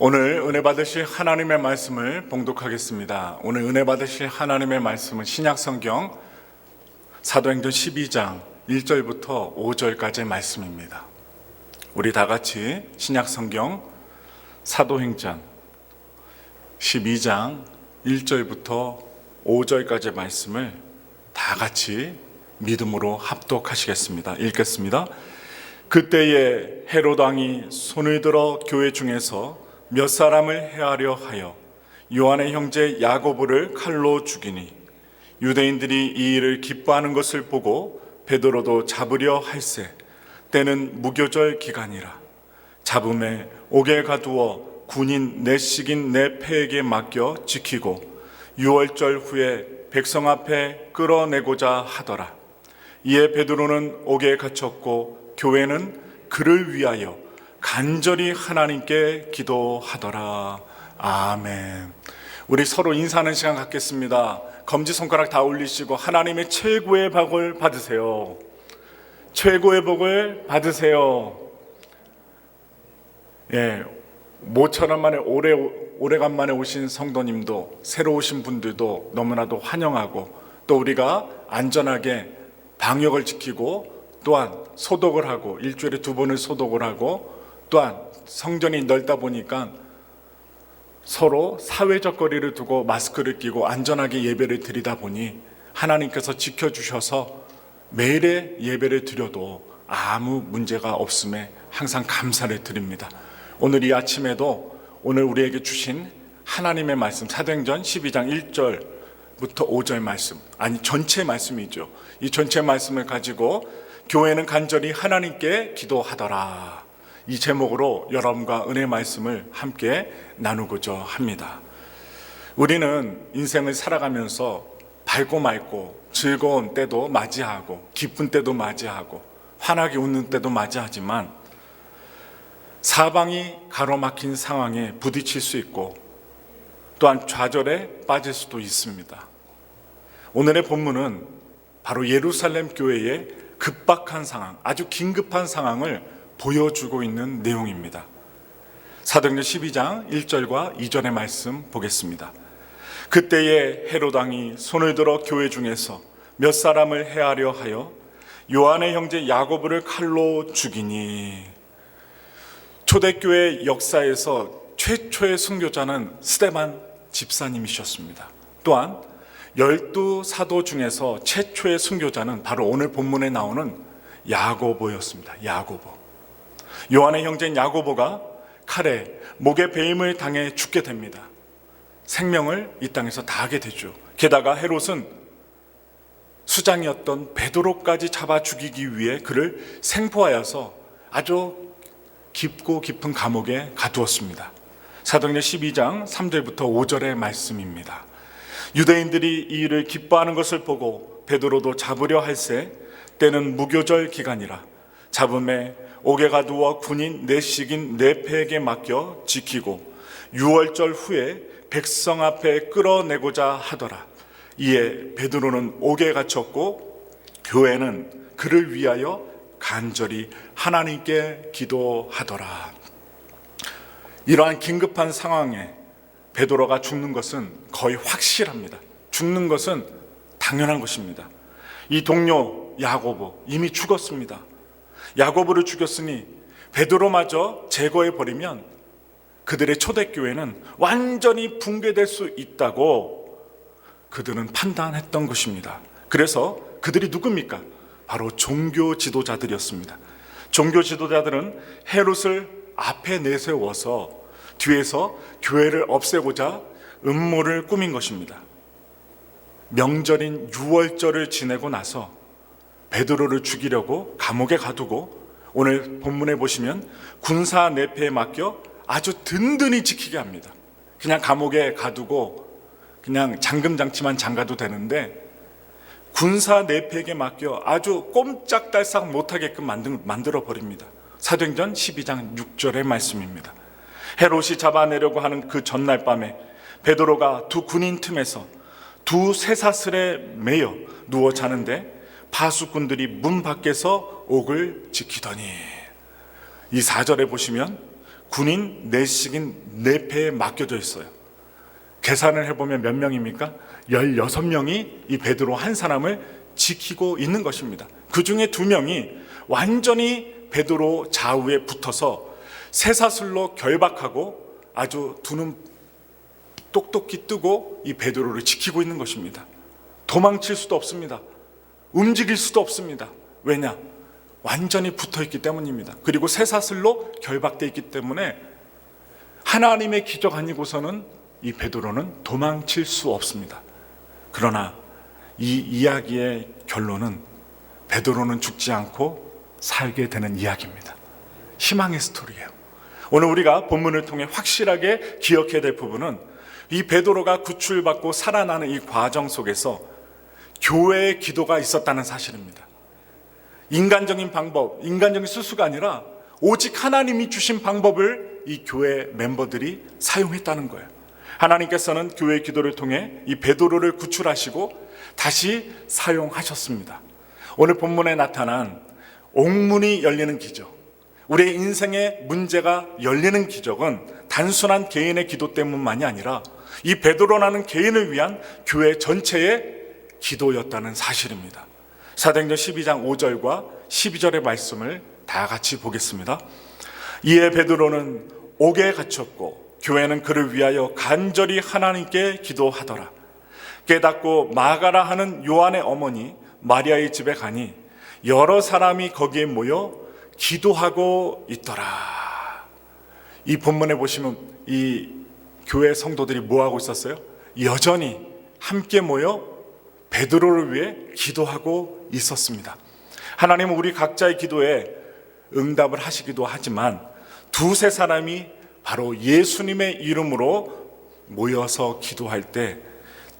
오늘 은혜 받으실 하나님의 말씀을 봉독하겠습니다. 오늘 은혜 받으실 하나님의 말씀은 신약성경 사도행전 12장 1절부터 5절까지의 말씀입니다. 우리 다 같이 신약성경 사도행전 12장 1절부터 5절까지의 말씀을 다 같이 믿음으로 합독하시겠습니다. 읽겠습니다. 그때에 헤롯 왕이 손을 들어 교회 중에서 몇 사람을 해하려 하여 요한의 형제 야고보를 칼로 죽이니 유대인들이 이 일을 기뻐하는 것을 보고 베드로도 잡으려 할세. 때는 무교절 기간이라. 잡음에 옥에 가두어 군인 내식인 내 패에게 맡겨 지키고 유월절 후에 백성 앞에 끌어내고자 하더라. 이에 베드로는 옥에 갇혔고 교회는 그를 위하여 간절히 하나님께 기도하더라. 아멘. 우리 서로 인사하는 시간 갖겠습니다. 검지손가락 다 올리시고 하나님의 최고의 복을 받으세요. 최고의 복을 받으세요. 모처럼 만에 오래간만에 오신 성도님도 새로 오신 분들도 너무나도 환영하고, 또 우리가 안전하게 방역을 지키고 또한 소독을 하고 일주일에 2번을 소독을 하고, 또한 성전이 넓다 보니까 서로 사회적 거리를 두고 마스크를 끼고 안전하게 예배를 드리다 보니 하나님께서 지켜주셔서 매일의 예배를 드려도 아무 문제가 없음에 항상 감사를 드립니다. 오늘 이 아침에도 오늘 우리에게 주신 하나님의 말씀, 사도행전 12장 1절부터 5절 말씀, 아니 전체 말씀이죠. 이 전체 말씀을 가지고 교회는 간절히 하나님께 기도하더라, 이 제목으로 여러분과 은혜 말씀을 함께 나누고자 합니다. 우리는 인생을 살아가면서 밝고 맑고 즐거운 때도 맞이하고 기쁜 때도 맞이하고 환하게 웃는 때도 맞이하지만 사방이 가로막힌 상황에 부딪힐 수 있고 또한 좌절에 빠질 수도 있습니다. 오늘의 본문은 바로 예루살렘 교회의 급박한 상황, 아주 긴급한 상황을 보여주고 있는 내용입니다. 사도행전 12장 1절과 2절의 말씀 보겠습니다. 그때에 헤롯 왕이 손을 들어 교회 중에서 몇 사람을 해하려 하여 요한의 형제 야고보를 칼로 죽이니. 초대교회 역사에서 최초의 순교자는 스데반 집사님이셨습니다. 또한 12사도 중에서 최초의 순교자는 바로 오늘 본문에 나오는 야고보였습니다. 야고보. 요한의 형제인 야고보가 칼에 목에 베임을 당해 죽게 됩니다. 생명을 이 땅에서 다하게 되죠. 게다가 헤롯은 수장이었던 베드로까지 잡아 죽이기 위해 그를 생포하여서 아주 깊고 깊은 감옥에 가두었습니다. 사도행전 12장 3절부터 5절의 말씀입니다. 유대인들이 이 일을 기뻐하는 것을 보고 베드로도 잡으려 할세. 때는 무교절 기간이라. 잡음에 옥에 가두어 군인 내식인 내 패에게 맡겨 지키고 유월절 후에 백성 앞에 끌어내고자 하더라. 이에 베드로는 옥에 갇혔고 교회는 그를 위하여 간절히 하나님께 기도하더라. 이러한 긴급한 상황에 베드로가 죽는 것은 거의 확실합니다. 죽는 것은 당연한 것입니다. 이 동료 야고보 이미 죽었습니다. 야고보를 죽였으니 베드로마저 제거해버리면 그들의 초대교회는 완전히 붕괴될 수 있다고 그들은 판단했던 것입니다. 그래서 그들이 누굽니까? 바로 종교 지도자들이었습니다. 종교 지도자들은 헤롯을 앞에 내세워서 뒤에서 교회를 없애고자 음모를 꾸민 것입니다. 명절인 유월절을 지내고 나서 베드로를 죽이려고 감옥에 가두고 오늘 본문에 보시면 군사 내패에 맡겨 아주 든든히 지키게 합니다. 그냥 감옥에 가두고 그냥 잠금장치만 잠가도 되는데 군사 내패에게 맡겨 아주 꼼짝달싹 못하게끔 만들어 버립니다. 사도행전 12장 6절의 말씀입니다. 헤롯이 잡아내려고 하는 그 전날 밤에 베드로가 두 군인 틈에서 두 쇠사슬에 매여 누워 자는데 파수꾼들이 문 밖에서 옥을 지키더니, 이 4절에 보시면 군인 4씩인 4패에 맡겨져 있어요. 계산을 해보면 몇 명입니까? 16명이 이 베드로 한 사람을 지키고 있는 것입니다. 그 중에 2명이 완전히 베드로 좌우에 붙어서 쇠사슬로 결박하고 아주 두 눈 똑똑히 뜨고 이 베드로를 지키고 있는 것입니다. 도망칠 수도 없습니다. 움직일 수도 없습니다. 왜냐? 완전히 붙어있기 때문입니다. 그리고 쇠사슬로 결박되어 있기 때문에 하나님의 기적 아니고서는 이 베드로는 도망칠 수 없습니다. 그러나 이 이야기의 결론은 베드로는 죽지 않고 살게 되는 이야기입니다. 희망의 스토리예요. 오늘 우리가 본문을 통해 확실하게 기억해야 될 부분은 이 베드로가 구출받고 살아나는 이 과정 속에서 교회의 기도가 있었다는 사실입니다. 인간적인 방법, 인간적인 수수가 아니라 오직 하나님이 주신 방법을 이 교회 멤버들이 사용했다는 거예요. 하나님께서는 교회의 기도를 통해 이 베드로를 구출하시고 다시 사용하셨습니다. 오늘 본문에 나타난 옥문이 열리는 기적, 우리의 인생의 문제가 열리는 기적은 단순한 개인의 기도 때문만이 아니라 이 베드로라는 개인을 위한 교회 전체의 기도였다는 사실입니다. 사도행전 12장 5절과 12절의 말씀을 다 같이 보겠습니다. 이에 베드로는 옥에 갇혔고 교회는 그를 위하여 간절히 하나님께 기도하더라. 깨닫고 마가라 하는 요한의 어머니 마리아의 집에 가니 여러 사람이 거기에 모여 기도하고 있더라. 이 본문에 보시면 이 교회 성도들이 뭐하고 있었어요? 여전히 함께 모여 베드로를 위해 기도하고 있었습니다. 하나님은 우리 각자의 기도에 응답을 하시기도 하지만 2-3 사람이 바로 예수님의 이름으로 모여서 기도할 때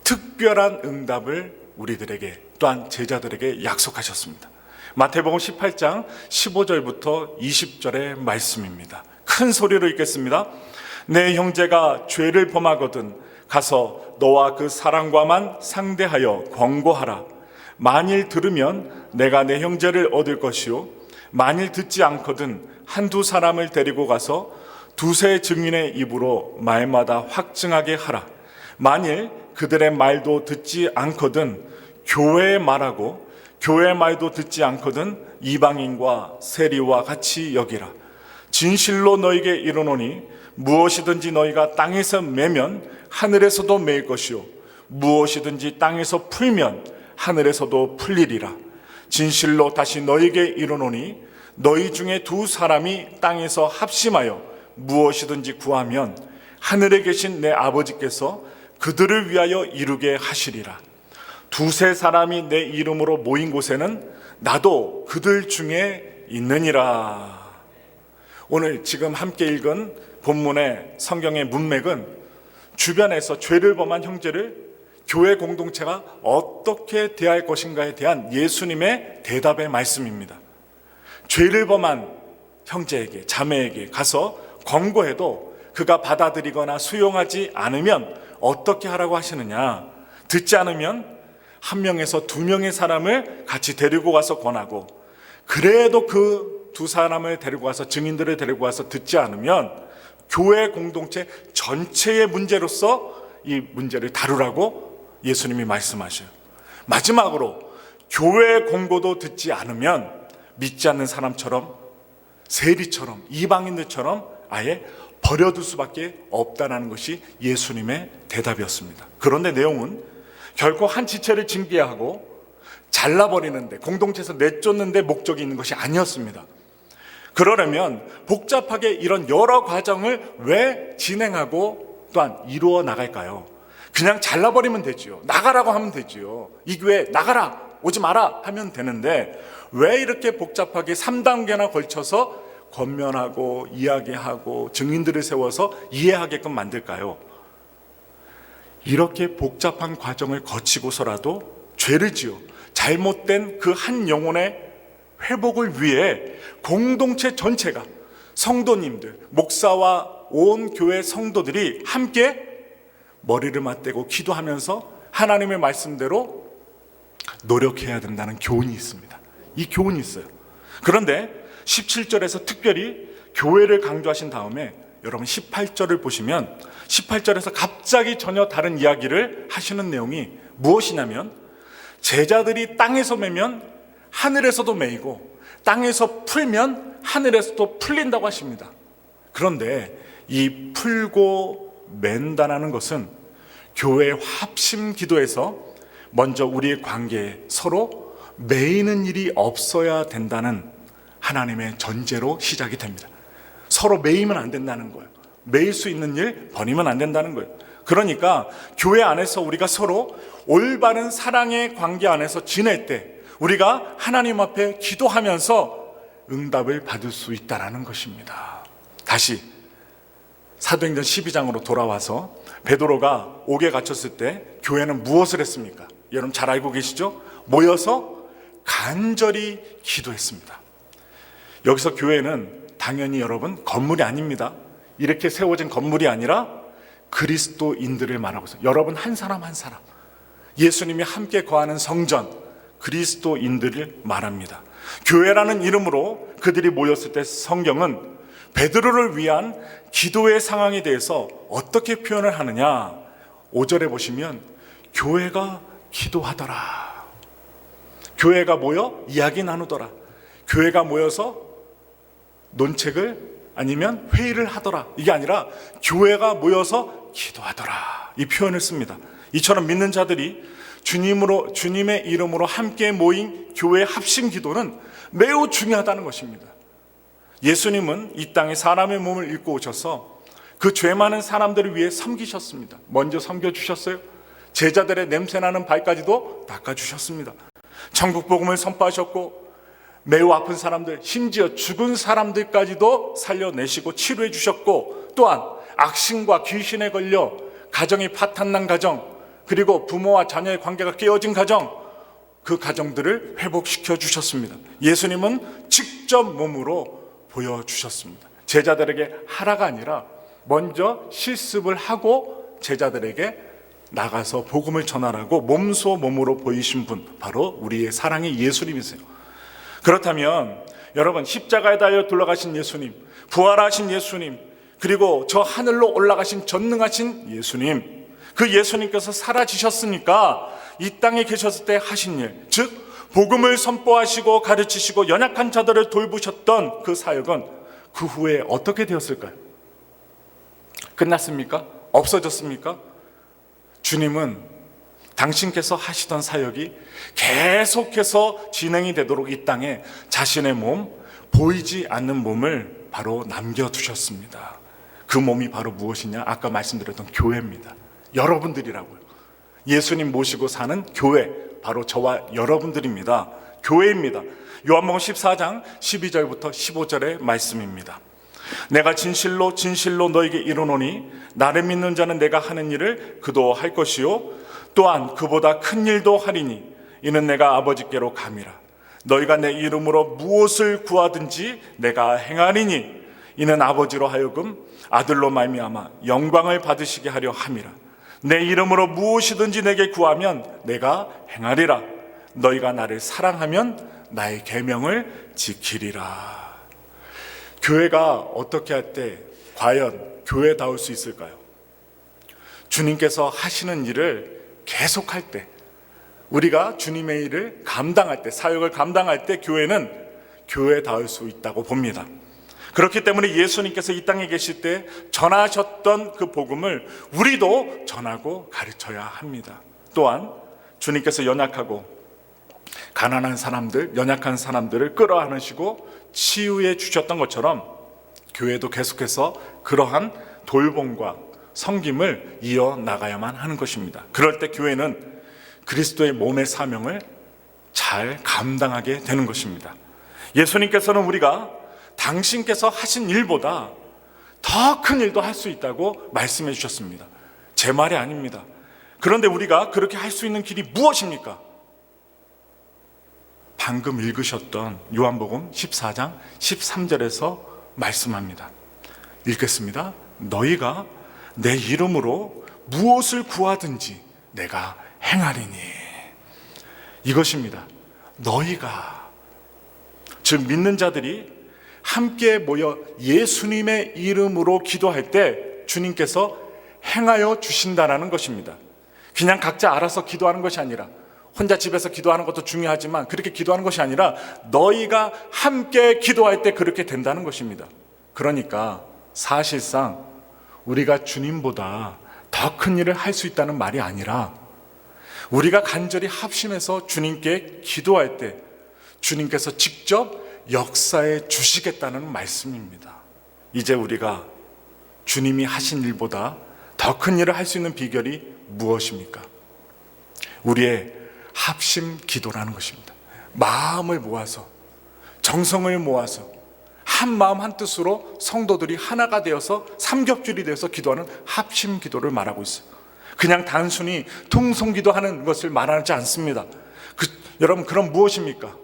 특별한 응답을 우리들에게 또한 제자들에게 약속하셨습니다. 마태복음 18장 15절부터 20절의 말씀입니다. 큰 소리로 읽겠습니다. 내 형제가 죄를 범하거든 가서 너와 그 사랑과만 상대하여 권고하라. 만일 들으면 내가 내 형제를 얻을 것이요 만일 듣지 않거든 1-2 사람을 데리고 가서 2-3 증인의 입으로 말마다 확증하게 하라. 만일 그들의 말도 듣지 않거든 교회의 말하고 교회의 말도 듣지 않거든 이방인과 세리와 같이 여기라. 진실로 너에게 이르노니 무엇이든지 너희가 땅에서 매면 하늘에서도 매일 것이요 무엇이든지 땅에서 풀면 하늘에서도 풀리리라. 진실로 다시 너희에게 이르노니 너희 중에 2 사람이 땅에서 합심하여 무엇이든지 구하면 하늘에 계신 내 아버지께서 그들을 위하여 이루게 하시리라. 2-3 사람이 내 이름으로 모인 곳에는 나도 그들 중에 있느니라. 오늘 지금 함께 읽은 본문의 성경의 문맥은 주변에서 죄를 범한 형제를 교회 공동체가 어떻게 대할 것인가에 대한 예수님의 대답의 말씀입니다. 죄를 범한 형제에게, 자매에게 가서 권고해도 그가 받아들이거나 수용하지 않으면 어떻게 하라고 하시느냐? 듣지 않으면 1명에서 2명의 사람을 같이 데리고 가서 권하고, 그래도 그 2 사람을 데리고 가서 증인들을 데리고 가서 듣지 않으면 교회 공동체 전체의 문제로서 이 문제를 다루라고 예수님이 말씀하셔요. 마지막으로 교회 공고도 듣지 않으면 믿지 않는 사람처럼, 세리처럼, 이방인들처럼 아예 버려둘 수밖에 없다는 것이 예수님의 대답이었습니다. 그런데 내용은 결코 한 지체를 징계하고 잘라버리는데, 공동체에서 내쫓는데 목적이 있는 것이 아니었습니다. 그러려면 복잡하게 이런 여러 과정을 왜 진행하고 또한 이루어 나갈까요? 그냥 잘라버리면 되지요. 나가라고 하면 되지요. 이 교회 나가라, 오지 마라 하면 되는데 왜 이렇게 복잡하게 3단계나 걸쳐서 권면하고 이야기하고 증인들을 세워서 이해하게끔 만들까요? 이렇게 복잡한 과정을 거치고서라도 죄를 지어 잘못된 그 한 영혼의 회복을 위해 공동체 전체가, 성도님들, 목사와 온 교회 성도들이 함께 머리를 맞대고 기도하면서 하나님의 말씀대로 노력해야 된다는 교훈이 있습니다. 이 교훈이 있어요. 그런데 17절에서 특별히 교회를 강조하신 다음에 여러분 18절을 보시면 18절에서 갑자기 전혀 다른 이야기를 하시는 내용이 무엇이냐면 제자들이 땅에서 매면 하늘에서도 매이고 땅에서 풀면 하늘에서도 풀린다고 하십니다. 그런데 이 풀고 맨다라는 것은 교회 합심 기도에서 먼저 우리의 관계에 서로 매이는 일이 없어야 된다는 하나님의 전제로 시작이 됩니다. 서로 매이면 안 된다는 거예요. 매일 수 있는 일 버리면 안 된다는 거예요. 그러니까 교회 안에서 우리가 서로 올바른 사랑의 관계 안에서 지낼 때 우리가 하나님 앞에 기도하면서 응답을 받을 수 있다는 것입니다. 다시 사도행전 12장으로 돌아와서 베드로가 옥에 갇혔을 때 교회는 무엇을 했습니까? 여러분 잘 알고 계시죠? 모여서 간절히 기도했습니다. 여기서 교회는 당연히 여러분 건물이 아닙니다. 이렇게 세워진 건물이 아니라 그리스도인들을 말하고 있어요. 여러분 한 사람 한 사람, 예수님이 함께 거하는 성전, 그리스도인들을 말합니다. 교회라는 이름으로 그들이 모였을 때 성경은 베드로를 위한 기도의 상황에 대해서 어떻게 표현을 하느냐, 5절에 보시면 교회가 기도하더라, 교회가 모여 이야기 나누더라, 교회가 모여서 논책을 아니면 회의를 하더라, 이게 아니라 교회가 모여서 기도하더라, 이 표현을 씁니다. 이처럼 믿는 자들이 주님의 이름으로 함께 모인 교회 합심 기도는 매우 중요하다는 것입니다. 예수님은 이 땅에 사람의 몸을 입고 오셔서 그 죄 많은 사람들을 위해 섬기셨습니다. 먼저 섬겨주셨어요. 제자들의 냄새나는 발까지도 닦아주셨습니다. 천국 복음을 선포하셨고 매우 아픈 사람들, 심지어 죽은 사람들까지도 살려내시고 치료해 주셨고, 또한 악신과 귀신에 걸려 가정이 파탄난 가정, 그리고 부모와 자녀의 관계가 깨어진 가정, 그 가정들을 회복시켜 주셨습니다. 예수님은 직접 몸으로 보여주셨습니다. 제자들에게 하라가 아니라 먼저 실습을 하고 제자들에게 나가서 복음을 전하라고 몸소 몸으로 보이신 분, 바로 우리의 사랑의 예수님이세요. 그렇다면 여러분, 십자가에 달려 돌아가신 예수님, 부활하신 예수님, 그리고 저 하늘로 올라가신 전능하신 예수님, 그 예수님께서 사라지셨으니까 이 땅에 계셨을 때 하신 일, 즉 복음을 선포하시고 가르치시고 연약한 자들을 돌보셨던 그 사역은 그 후에 어떻게 되었을까요? 끝났습니까? 없어졌습니까? 주님은 당신께서 하시던 사역이 계속해서 진행이 되도록 이 땅에 자신의 몸, 보이지 않는 몸을 바로 남겨두셨습니다. 그 몸이 바로 무엇이냐? 아까 말씀드렸던 교회입니다. 여러분들이라고요. 예수님 모시고 사는 교회, 바로 저와 여러분들입니다. 교회입니다. 요한복음 14장 12절부터 15절의 말씀입니다. 내가 진실로 진실로 너에게 이르노니 나를 믿는 자는 내가 하는 일을 그도 할 것이요 또한 그보다 큰 일도 하리니 이는 내가 아버지께로 감이라. 너희가 내 이름으로 무엇을 구하든지 내가 행하리니 이는 아버지로 하여금 아들로 말미암아 영광을 받으시게 하려 함이라. 내 이름으로 무엇이든지 내게 구하면 내가 행하리라. 너희가 나를 사랑하면 나의 계명을 지키리라. 교회가 어떻게 할 때 과연 교회다울 수 있을까요? 주님께서 하시는 일을 계속할 때, 우리가 주님의 일을 감당할 때, 사역을 감당할 때 교회는 교회다울 수 있다고 봅니다. 그렇기 때문에 예수님께서 이 땅에 계실 때 전하셨던 그 복음을 우리도 전하고 가르쳐야 합니다. 또한 주님께서 연약하고 가난한 사람들, 연약한 사람들을 끌어안으시고 치유해 주셨던 것처럼 교회도 계속해서 그러한 돌봄과 섬김을 이어나가야만 하는 것입니다. 그럴 때 교회는 그리스도의 몸의 사명을 잘 감당하게 되는 것입니다. 예수님께서는 우리가 당신께서 하신 일보다 더 큰 일도 할 수 있다고 말씀해 주셨습니다. 제 말이 아닙니다. 그런데 우리가 그렇게 할 수 있는 길이 무엇입니까? 방금 읽으셨던 요한복음 14장 13절에서 말씀합니다. 읽겠습니다. 너희가 내 이름으로 무엇을 구하든지 내가 행하리니. 이것입니다. 너희가, 즉 믿는 자들이 함께 모여 예수님의 이름으로 기도할 때 주님께서 행하여 주신다는 것입니다. 그냥 각자 알아서 기도하는 것이 아니라, 혼자 집에서 기도하는 것도 중요하지만 그렇게 기도하는 것이 아니라 너희가 함께 기도할 때 그렇게 된다는 것입니다. 그러니까 사실상 우리가 주님보다 더 큰 일을 할 수 있다는 말이 아니라, 우리가 간절히 합심해서 주님께 기도할 때 주님께서 직접 역사해 주시겠다는 말씀입니다. 이제 우리가 주님이 하신 일보다 더 큰 일을 할 수 있는 비결이 무엇입니까? 우리의 합심 기도라는 것입니다. 마음을 모아서, 정성을 모아서 한 마음 한 뜻으로 성도들이 하나가 되어서 삼겹줄이 되어서 기도하는 합심 기도를 말하고 있어요. 그냥 단순히 통성기도하는 것을 말하지 않습니다. 여러분, 그럼 무엇입니까?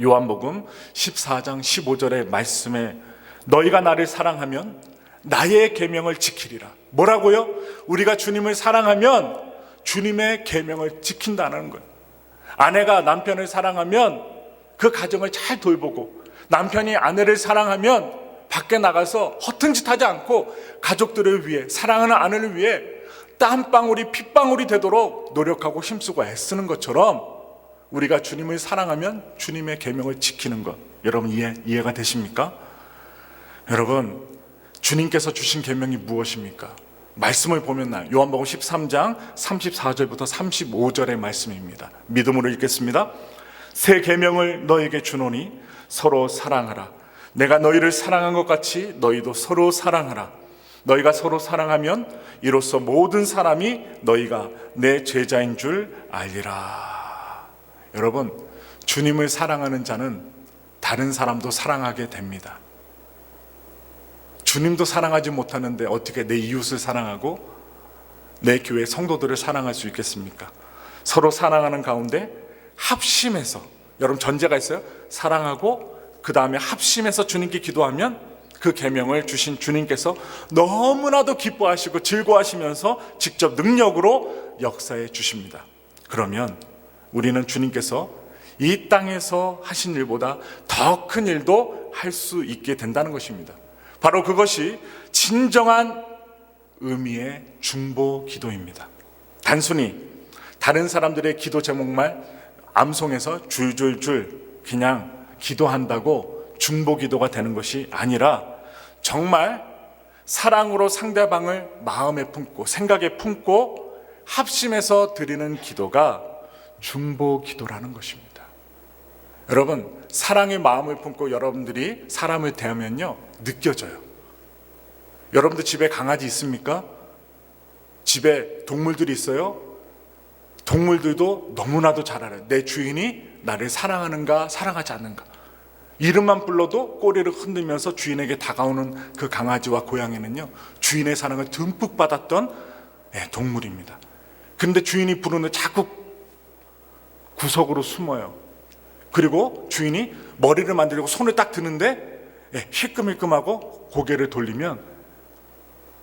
요한복음 14장 15절의 말씀에 너희가 나를 사랑하면 나의 계명을 지키리라. 뭐라고요? 우리가 주님을 사랑하면 주님의 계명을 지킨다는 거예요. 아내가 남편을 사랑하면 그 가정을 잘 돌보고, 남편이 아내를 사랑하면 밖에 나가서 허튼 짓 하지 않고 가족들을 위해, 사랑하는 아내를 위해 땀방울이 핏방울이 되도록 노력하고 힘쓰고 애쓰는 것처럼 우리가 주님을 사랑하면 주님의 계명을 지키는 것, 여러분 이해가 되십니까? 여러분, 주님께서 주신 계명이 무엇입니까? 말씀을 보면 요한복음 13장 34절부터 35절의 말씀입니다. 믿음으로 읽겠습니다. 새 계명을 너에게 주노니 서로 사랑하라. 내가 너희를 사랑한 것 같이 너희도 서로 사랑하라. 너희가 서로 사랑하면 이로써 모든 사람이 너희가 내 제자인 줄 알리라. 여러분, 주님을 사랑하는 자는 다른 사람도 사랑하게 됩니다. 주님도 사랑하지 못하는데 어떻게 내 이웃을 사랑하고 내 교회 성도들을 사랑할 수 있겠습니까? 서로 사랑하는 가운데 합심해서, 여러분 전제가 있어요. 사랑하고 그 다음에 합심해서 주님께 기도하면 그 계명을 주신 주님께서 너무나도 기뻐하시고 즐거워하시면서 직접 능력으로 역사해 주십니다. 그러면 우리는 주님께서 이 땅에서 하신 일보다 더 큰 일도 할 수 있게 된다는 것입니다. 바로 그것이 진정한 의미의 중보 기도입니다. 단순히 다른 사람들의 기도 제목만 암송해서 줄줄줄 그냥 기도한다고 중보 기도가 되는 것이 아니라, 정말 사랑으로 상대방을 마음에 품고 생각에 품고 합심해서 드리는 기도가 중보 기도라는 것입니다. 여러분, 사랑의 마음을 품고 여러분들이 사람을 대하면요, 느껴져요. 여러분들 집에 강아지 있습니까? 집에 동물들이 있어요? 동물들도 너무나도 잘 알아요. 내 주인이 나를 사랑하는가 사랑하지 않는가. 이름만 불러도 꼬리를 흔들면서 주인에게 다가오는 그 강아지와 고양이는요, 주인의 사랑을 듬뿍 받았던 동물입니다. 그런데 주인이 부르는 자꾸 구석으로 숨어요. 그리고 주인이 머리를 만들려고 손을 딱 드는데 힐끔힐끔하고 고개를 돌리면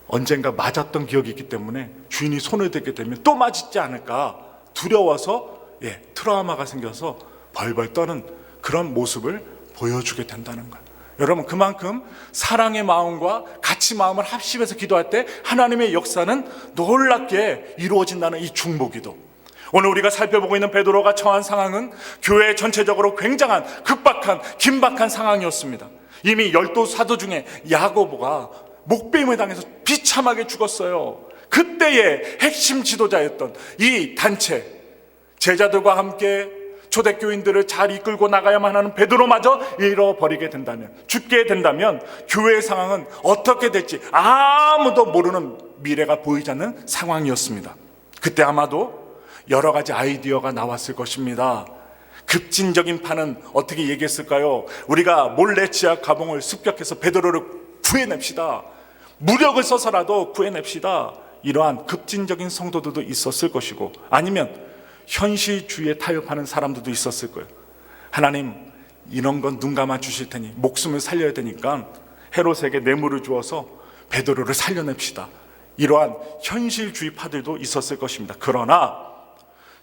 언젠가 맞았던 기억이 있기 때문에 주인이 손을 대게 되면 또 맞지 않을까 두려워서 트라우마가 생겨서 벌벌 떠는 그런 모습을 보여주게 된다는 거예요. 여러분, 그만큼 사랑의 마음과 같이 마음을 합심해서 기도할 때 하나님의 역사는 놀랍게 이루어진다는 이 중보기도. 오늘 우리가 살펴보고 있는 베드로가 처한 상황은 교회 전체적으로 굉장한 급박한 긴박한 상황이었습니다. 이미 12 사도 중에 야고보가 목베임을 당해서 비참하게 죽었어요. 그때의 핵심 지도자였던 이 단체, 제자들과 함께 초대교인들을 잘 이끌고 나가야만 하는 베드로마저 잃어버리게 된다면, 죽게 된다면 교회의 상황은 어떻게 될지 아무도 모르는 미래가 보이지 않는 상황이었습니다. 그때 아마도 여러 가지 아이디어가 나왔을 것입니다. 급진적인 판은 어떻게 얘기했을까요? 우리가 몰래 지하 가봉을 습격해서 베드로를 구해냅시다. 무력을 써서라도 구해냅시다. 이러한 급진적인 성도들도 있었을 것이고, 아니면 현실주의에 타협하는 사람들도 있었을 거예요. 하나님, 이런 건 눈 감아 주실 테니 목숨을 살려야 되니까 헤롯에게 뇌물을 주어서 베드로를 살려냅시다. 이러한 현실주의파들도 있었을 것입니다. 그러나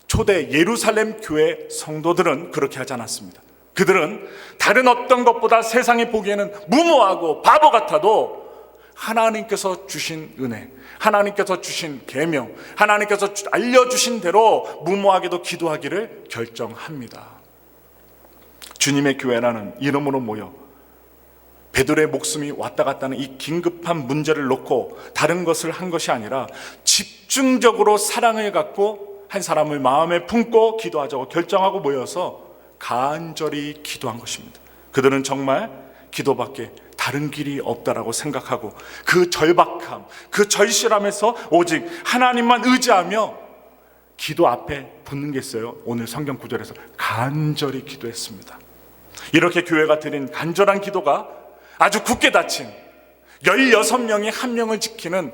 초대 예루살렘 교회 성도들은 그렇게 하지 않았습니다. 그들은 다른 어떤 것보다 세상이 보기에는 무모하고 바보 같아도 하나님께서 주신 은혜, 하나님께서 주신 계명, 하나님께서 알려주신 대로 무모하게도 기도하기를 결정합니다. 주님의 교회라는 이름으로 모여 베드로의 목숨이 왔다 갔다 하는 이 긴급한 문제를 놓고 다른 것을 한 것이 아니라 집중적으로 사랑을 갖고 한 사람을 마음에 품고 기도하자고 결정하고 모여서 간절히 기도한 것입니다. 그들은 정말 기도밖에 다른 길이 없다라고 생각하고 그 절박함, 그 절실함에서 오직 하나님만 의지하며 기도 앞에 붙는 게 있어요. 오늘 성경 구절에서 간절히 기도했습니다. 이렇게 교회가 드린 간절한 기도가 아주 굳게 닫힌 16명이 한 명을 지키는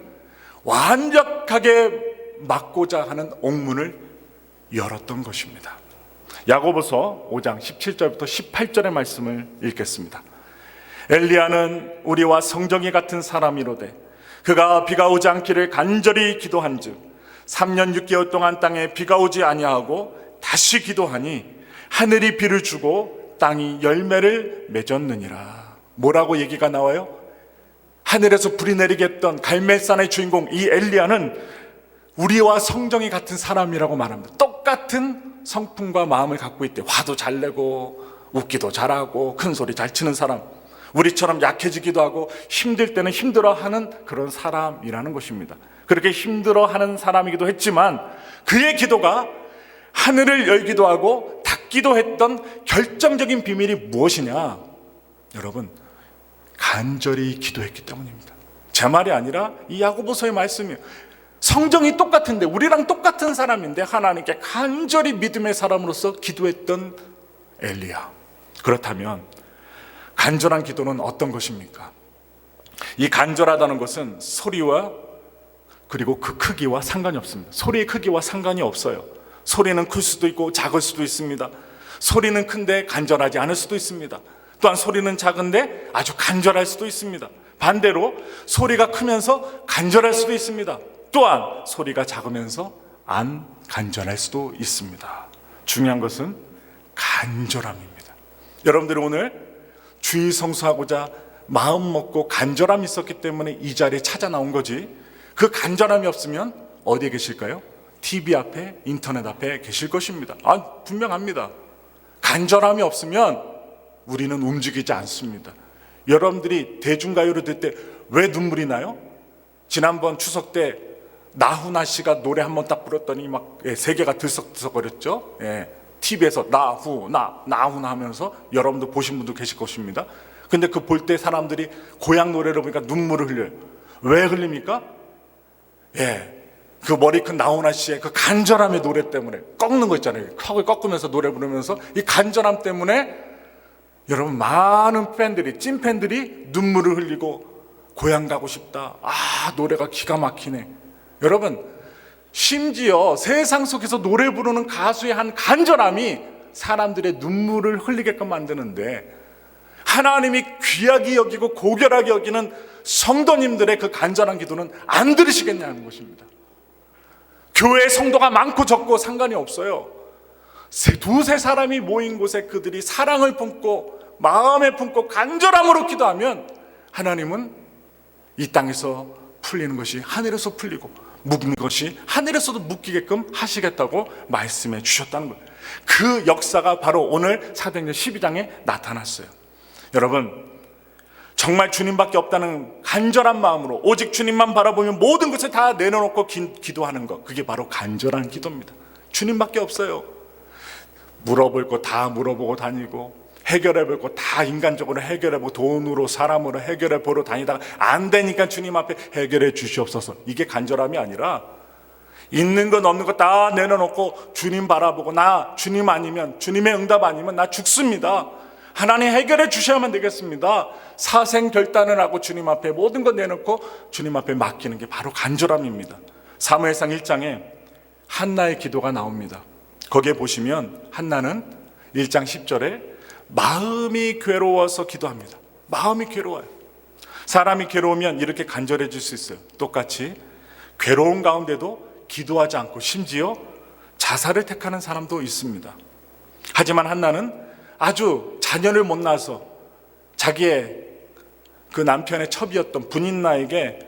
완벽하게 막고자 하는 옥문을 열었던 것입니다. 야고보서 5장 17절부터 18절의 말씀을 읽겠습니다. 엘리야는 우리와 성정이 같은 사람이로되 그가 비가 오지 않기를 간절히 기도한즉 3년 6개월 동안 땅에 비가 오지 아니하고 다시 기도하니 하늘이 비를 주고 땅이 열매를 맺었느니라. 뭐라고 얘기가 나와요? 하늘에서 불이 내리게 했던 갈멜산의 주인공 이 엘리야는 우리와 성정이 같은 사람이라고 말합니다. 똑같은 성품과 마음을 갖고 있대. 화도 잘 내고 웃기도 잘하고 큰 소리 잘 치는 사람, 우리처럼 약해지기도 하고 힘들 때는 힘들어하는 그런 사람이라는 것입니다. 그렇게 힘들어하는 사람이기도 했지만 그의 기도가 하늘을 열기도 하고 닫기도 했던 결정적인 비밀이 무엇이냐? 여러분, 간절히 기도했기 때문입니다. 제 말이 아니라 이 야고보서의 말씀이에요. 성정이 똑같은데, 우리랑 똑같은 사람인데 하나님께 간절히 믿음의 사람으로서 기도했던 엘리야. 그렇다면 간절한 기도는 어떤 것입니까? 이 간절하다는 것은 소리와 그리고 그 크기와 상관이 없습니다. 소리의 크기와 상관이 없어요. 소리는 클 수도 있고 작을 수도 있습니다. 소리는 큰데 간절하지 않을 수도 있습니다. 또한 소리는 작은데 아주 간절할 수도 있습니다. 반대로 소리가 크면서 간절할 수도 있습니다. 또한 소리가 작으면서 안 간절할 수도 있습니다. 중요한 것은 간절함입니다. 여러분들이 오늘 주일 성수하고자 마음 먹고 간절함이 있었기 때문에 이 자리에 찾아 나온 거지, 그 간절함이 없으면 어디에 계실까요? TV 앞에, 인터넷 앞에 계실 것입니다. 분명합니다. 간절함이 없으면 우리는 움직이지 않습니다. 여러분들이 대중가요를 들을 때 왜 눈물이 나요? 지난번 추석 때 나훈아 씨가 노래 한번 딱 불렀더니 막 세계가 들썩들썩거렸죠. TV에서 나훈아 하면서 여러분들 보신 분도 계실 것입니다. 근데 그 볼 때 사람들이 고향 노래를 보니까 눈물을 흘려요. 왜 흘립니까? 그 머리 큰 나훈아 씨의 그 간절함의 노래 때문에, 꺾는 거 있잖아요. 턱을 꺾으면서 노래 부르면서 이 간절함 때문에 여러분 많은 팬들이, 찐팬들이 눈물을 흘리고 고향 가고 싶다. 노래가 기가 막히네. 여러분, 심지어 세상 속에서 노래 부르는 가수의 한 간절함이 사람들의 눈물을 흘리게끔 만드는데, 하나님이 귀하게 여기고 고결하게 여기는 성도님들의 그 간절한 기도는 안 들으시겠냐는 것입니다. 교회 성도가 많고 적고 상관이 없어요. 두세 사람이 모인 곳에 그들이 사랑을 품고 마음에 품고 간절함으로 기도하면 하나님은 이 땅에서 풀리는 것이 하늘에서 풀리고 묶는 것이 하늘에서도 묶이게끔 하시겠다고 말씀해 주셨다는 거예요. 그 역사가 바로 오늘 사도행전 12장에 나타났어요. 여러분, 정말 주님밖에 없다는 간절한 마음으로 오직 주님만 바라보며 모든 것을 다 내려놓고 기도하는 것, 그게 바로 간절한 기도입니다. 주님밖에 없어요. 물어볼 거 다 물어보고 다니고 해결해 볼 거 다 인간적으로 해결해보고 돈으로 사람으로 해결해 보러 다니다가 안 되니까 주님 앞에 해결해 주시옵소서. 이게 간절함이 아니라 있는 건 없는 거 다 내려놓고 주님 바라보고, 나 주님 아니면, 주님의 응답 아니면 나 죽습니다. 하나님 해결해 주셔야만 되겠습니다. 사생 결단을 하고 주님 앞에 모든 거 내놓고 주님 앞에 맡기는 게 바로 간절함입니다. 사무엘상 1장에 한나의 기도가 나옵니다. 거기에 보시면 한나는 1장 10절에 마음이 괴로워서 기도합니다. 마음이 괴로워요. 사람이 괴로우면 이렇게 간절해질 수 있어요. 똑같이 괴로운 가운데도 기도하지 않고 심지어 자살을 택하는 사람도 있습니다. 하지만 한나는 아주 자녀를 못 낳아서 자기의 그 남편의 첩이었던 분인나에게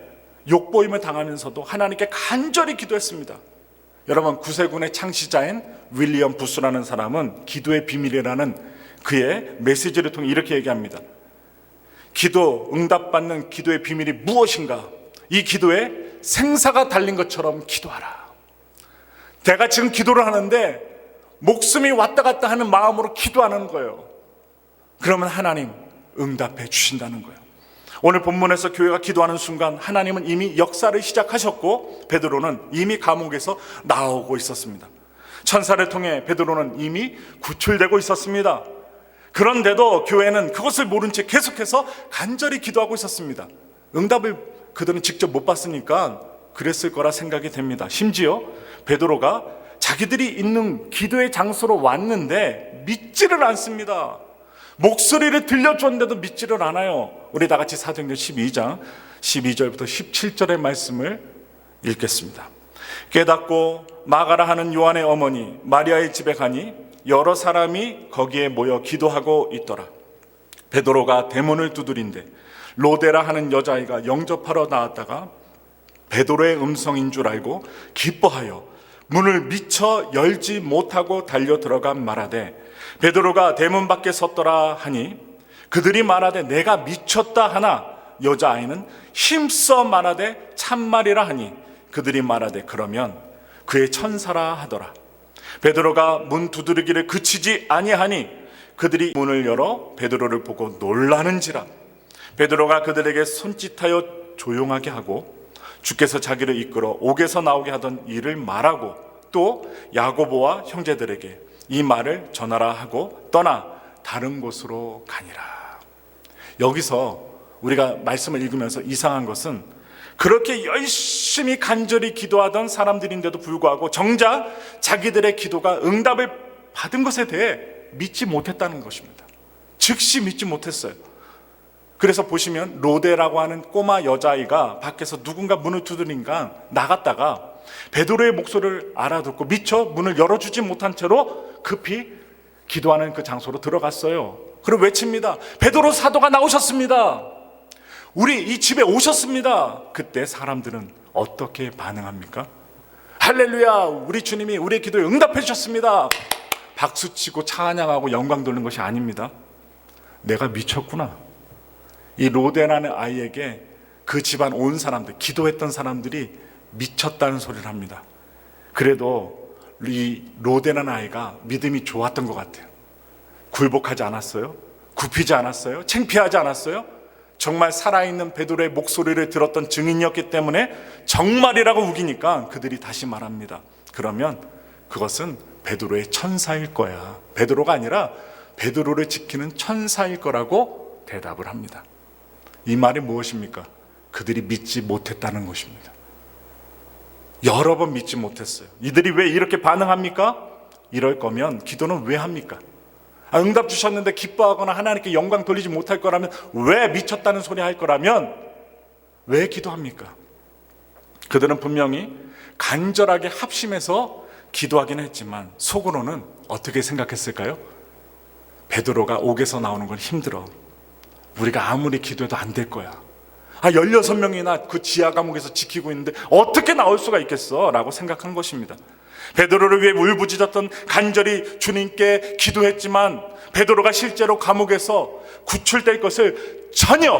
욕보임을 당하면서도 하나님께 간절히 기도했습니다. 여러분, 구세군의 창시자인 윌리엄 부스라는 사람은 기도의 비밀이라는 그의 메시지를 통해 이렇게 얘기합니다. 기도, 응답받는 기도의 비밀이 무엇인가? 이 기도에 생사가 달린 것처럼 기도하라. 내가 지금 기도를 하는데 목숨이 왔다 갔다 하는 마음으로 기도하는 거예요. 그러면 하나님 응답해 주신다는 거예요. 오늘 본문에서 교회가 기도하는 순간 하나님은 이미 역사를 시작하셨고 베드로는 이미 감옥에서 나오고 있었습니다. 천사를 통해 베드로는 이미 구출되고 있었습니다. 그런데도 교회는 그것을 모른 채 계속해서 간절히 기도하고 있었습니다. 응답을 그들은 직접 못 봤으니까 그랬을 거라 생각이 됩니다. 심지어 베드로가 자기들이 있는 기도의 장소로 왔는데 믿지를 않습니다. 목소리를 들려줬는데도 믿지를 않아요. 우리 다 같이 사도행전 12장 12절부터 17절의 말씀을 읽겠습니다. 깨닫고 마가라 하는 요한의 어머니 마리아의 집에 가니 여러 사람이 거기에 모여 기도하고 있더라. 베드로가 대문을 두드린데 로데라 하는 여자아이가 영접하러 나왔다가 베드로의 음성인 줄 알고 기뻐하여 문을 미처 열지 못하고 달려 들어가 말하되 베드로가 대문 밖에 섰더라 하니 그들이 말하되 내가 미쳤다 하나 여자아이는 힘써 말하되 참말이라 하니 그들이 말하되 그러면 그의 천사라 하더라. 베드로가 문 두드리기를 그치지 아니하니 그들이 문을 열어 베드로를 보고 놀라는지라. 베드로가 그들에게 손짓하여 조용하게 하고 주께서 자기를 이끌어 옥에서 나오게 하던 일을 말하고 또 야고보와 형제들에게 이 말을 전하라 하고 떠나 다른 곳으로 가니라. 여기서 우리가 말씀을 읽으면서 이상한 것은 그렇게 열심히 간절히 기도하던 사람들인데도 불구하고 정작 자기들의 기도가 응답을 받은 것에 대해 믿지 못했다는 것입니다. 즉시 믿지 못했어요. 그래서 보시면 로데라고 하는 꼬마 여자아이가 밖에서 누군가 문을 두드리니까 나갔다가 베드로의 목소리를 알아듣고 미처 문을 열어주지 못한 채로 급히 기도하는 그 장소로 들어갔어요. 그리고 외칩니다. 베드로 사도가 나오셨습니다. 우리 이 집에 오셨습니다. 그때 사람들은 어떻게 반응합니까? 할렐루야, 우리 주님이 우리의 기도에 응답해 주셨습니다. 박수치고 찬양하고 영광 돌리는 것이 아닙니다. 내가 미쳤구나. 이 로데라는 아이에게 그 집안 온 사람들, 기도했던 사람들이 미쳤다는 소리를 합니다. 그래도 이 로데라는 아이가 믿음이 좋았던 것 같아요. 굴복하지 않았어요. 굽히지 않았어요. 창피하지 않았어요. 정말 살아있는 베드로의 목소리를 들었던 증인이었기 때문에 정말이라고 우기니까 그들이 다시 말합니다. 그러면 그것은 베드로의 천사일 거야. 베드로가 아니라 베드로를 지키는 천사일 거라고 대답을 합니다. 이 말이 무엇입니까? 그들이 믿지 못했다는 것입니다. 여러 번 믿지 못했어요. 이들이 왜 이렇게 반응합니까? 이럴 거면 기도는 왜 합니까? 응답 주셨는데 기뻐하거나 하나님께 영광 돌리지 못할 거라면, 왜 미쳤다는 소리 할 거라면 왜 기도합니까? 그들은 분명히 간절하게 합심해서 기도하긴 했지만 속으로는 어떻게 생각했을까요? 베드로가 옥에서 나오는 건 힘들어. 우리가 아무리 기도해도 안 될 거야. 16명이나 그 지하 감옥에서 지키고 있는데 어떻게 나올 수가 있겠어? 라고 생각한 것입니다. 베드로를 위해 울부짖었던, 간절히 주님께 기도했지만 베드로가 실제로 감옥에서 구출될 것을 전혀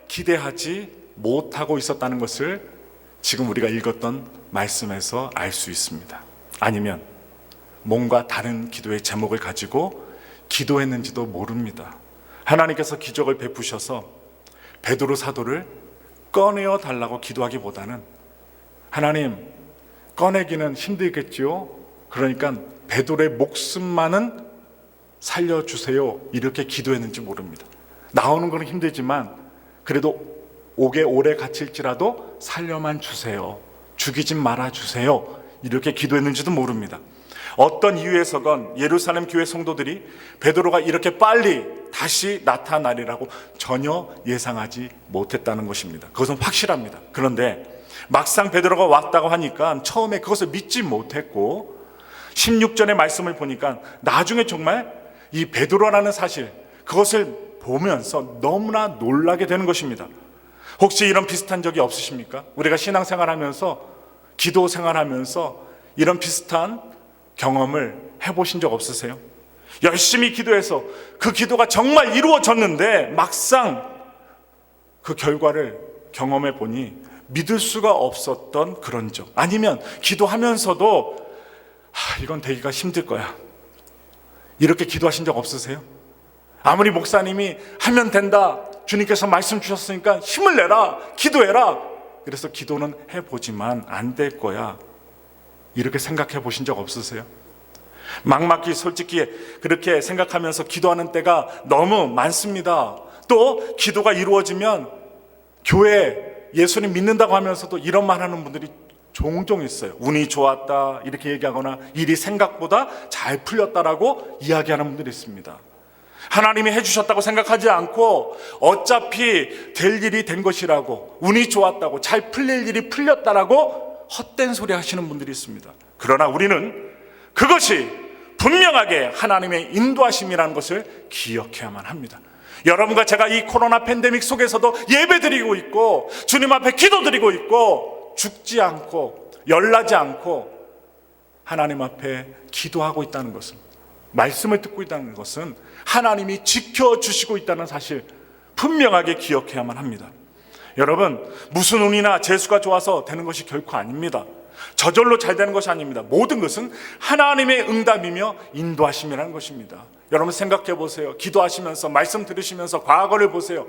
기대하지 못하고 있었다는 것을 지금 우리가 읽었던 말씀에서 알 수 있습니다. 아니면 뭔가 다른 기도의 제목을 가지고 기도했는지도 모릅니다. 하나님께서 기적을 베푸셔서 베드로 사도를 꺼내어 달라고 기도하기보다는, 하나님 꺼내기는 힘들겠지요. 그러니까 베드로의 목숨만은 살려주세요. 이렇게 기도했는지 모릅니다. 나오는 건 힘들지만 그래도 옥에 오래 갇힐지라도 살려만 주세요. 죽이지 말아 주세요. 이렇게 기도했는지도 모릅니다. 어떤 이유에서건 예루살렘 교회 성도들이 베드로가 이렇게 빨리 다시 나타나리라고 전혀 예상하지 못했다는 것입니다. 그것은 확실합니다. 그런데 막상 베드로가 왔다고 하니까 처음에 그것을 믿지 못했고 16절의 말씀을 보니까 나중에 정말 이 베드로라는 사실, 그것을 보면서 너무나 놀라게 되는 것입니다. 혹시 이런 비슷한 적이 없으십니까? 우리가 신앙생활하면서, 기도 생활하면서 이런 비슷한 경험을 해보신 적 없으세요? 열심히 기도해서 그 기도가 정말 이루어졌는데 막상 그 결과를 경험해 보니 믿을 수가 없었던 그런 적, 아니면 기도하면서도 이건 되기가 힘들 거야, 이렇게 기도하신 적 없으세요? 아무리 목사님이 하면 된다, 주님께서 말씀 주셨으니까 힘을 내라, 기도해라, 그래서 기도는 해보지만 안 될 거야, 이렇게 생각해 보신 적 없으세요? 막막히 솔직히 그렇게 생각하면서 기도하는 때가 너무 많습니다. 또 기도가 이루어지면 교회 예수님 믿는다고 하면서도 이런 말 하는 분들이 종종 있어요. 운이 좋았다 이렇게 얘기하거나 일이 생각보다 잘 풀렸다라고 이야기하는 분들이 있습니다. 하나님이 해주셨다고 생각하지 않고 어차피 될 일이 된 것이라고, 운이 좋았다고, 잘 풀릴 일이 풀렸다라고 헛된 소리 하시는 분들이 있습니다. 그러나 우리는 그것이 분명하게 하나님의 인도하심이라는 것을 기억해야만 합니다. 여러분과 제가 이 코로나 팬데믹 속에서도 예배드리고 있고 주님 앞에 기도드리고 있고 죽지 않고 열나지 않고 하나님 앞에 기도하고 있다는 것은, 말씀을 듣고 있다는 것은 하나님이 지켜주시고 있다는 사실 분명하게 기억해야만 합니다. 여러분, 무슨 운이나 재수가 좋아서 되는 것이 결코 아닙니다. 저절로 잘 되는 것이 아닙니다. 모든 것은 하나님의 응답이며 인도하심이라는 것입니다. 여러분 생각해 보세요. 기도하시면서, 말씀 들으시면서 과거를 보세요.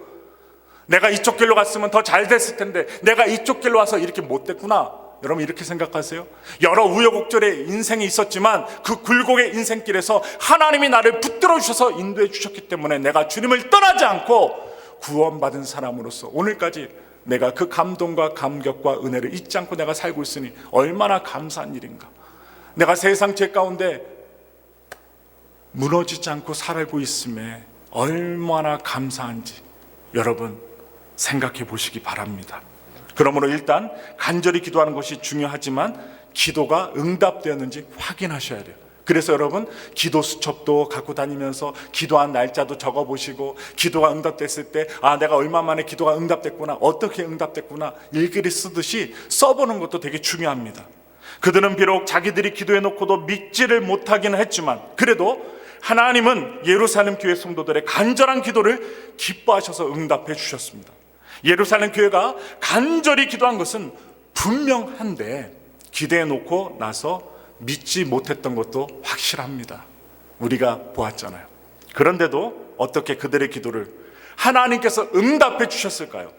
내가 이쪽 길로 갔으면 더 잘 됐을 텐데 내가 이쪽 길로 와서 이렇게 못 됐구나, 여러분 이렇게 생각하세요? 여러 우여곡절의 인생이 있었지만 그 굴곡의 인생길에서 하나님이 나를 붙들어 주셔서 인도해 주셨기 때문에 내가 주님을 떠나지 않고 구원받은 사람으로서 오늘까지 내가 그 감동과 감격과 은혜를 잊지 않고 내가 살고 있으니 얼마나 감사한 일인가. 내가 세상 죄 가운데 무너지지 않고 살고 있음에 얼마나 감사한지 여러분 생각해 보시기 바랍니다. 그러므로 일단 간절히 기도하는 것이 중요하지만 기도가 응답되었는지 확인하셔야 돼요. 그래서 여러분 기도 수첩도 갖고 다니면서 기도한 날짜도 적어보시고, 기도가 응답됐을 때 내가 얼마 만에 기도가 응답됐구나, 어떻게 응답됐구나 일기를 쓰듯이 써보는 것도 되게 중요합니다. 그들은 비록 자기들이 기도해놓고도 믿지를 못하기는 했지만 그래도 하나님은 예루살렘 교회 성도들의 간절한 기도를 기뻐하셔서 응답해 주셨습니다. 예루살렘 교회가 간절히 기도한 것은 분명한데 기대해놓고 나서 믿지 못했던 것도 확실합니다. 우리가 보았잖아요. 그런데도 어떻게 그들의 기도를 하나님께서 응답해 주셨을까요?